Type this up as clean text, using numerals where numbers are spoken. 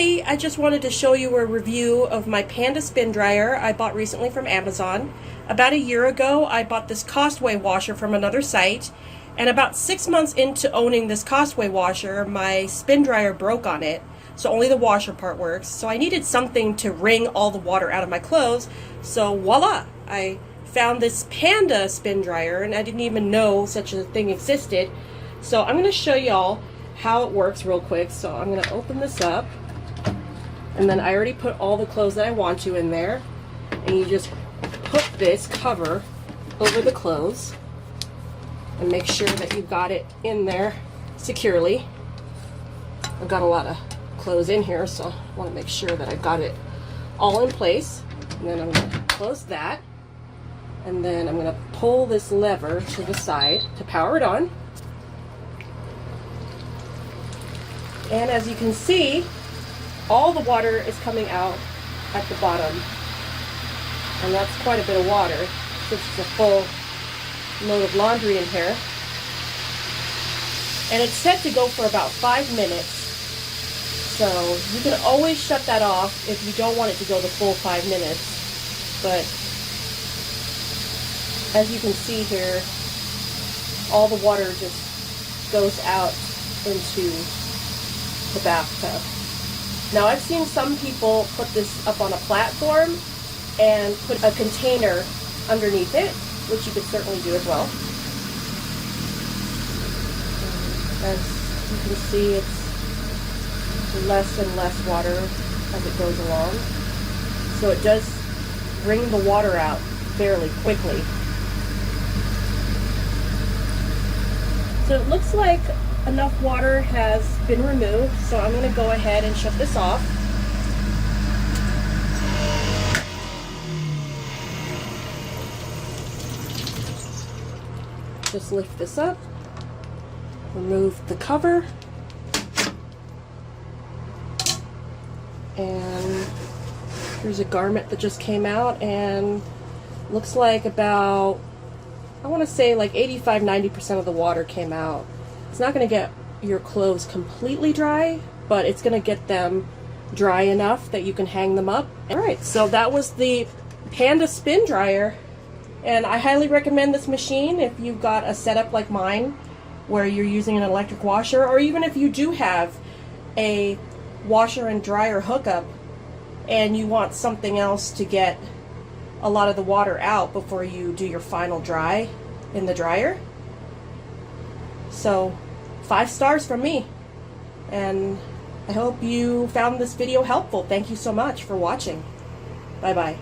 today I just wanted to show you a review of my Panda spin dryer I bought recently from Amazon. About a year ago I bought this Costway washer from another site, and about 6 months into owning this Costway washer, my spin dryer broke on it, so only the washer part works. So I needed something to wring all the water out of my clothes, so voila! I found this Panda spin dryer, and I didn't even know such a thing existed. So I'm going to show y'all how it works real quick. So I'm going to open this up, and then I already put all the clothes that I want to in there, and you just put this cover over the clothes and make sure that you got it in there securely. I've got a lot of clothes in here, so I want to make sure that I got it all in place. And then I'm going to close that, and then I'm going to pull this lever to the side to power it on. And as you can see, all the water is coming out at the bottom, and that's quite a bit of water since it's a full load of laundry in here. And it's set to go for about 5 minutes, so you can always shut that off if you don't want it to go the full 5 minutes. But as you can see here, all the water just goes out into the bathtub. Now I've seen some people put this up on a platform and put a container underneath it, which you could certainly do as well. As you can see, it's less and less water as it goes along, so it does wring the water out fairly quickly. So it looks like enough water has been removed, so I'm going to go ahead and shut this off. Just lift this up, remove the cover, and here's a garment that just came out, and looks like about, I want to say like 85–90% of the water came out. It's not going to get your clothes completely dry, but it's going to get them dry enough that you can hang them up. Alright, so that was the Panda spin dryer, and I highly recommend this machine if you've got a setup like mine where you're using an electric washer, or even if you do have a washer and dryer hookup and you want something else to get a lot of the water out before you do your final dry in the dryer. So 5 stars from me, and I hope you found this video helpful. Thank you so much for watching. Bye bye.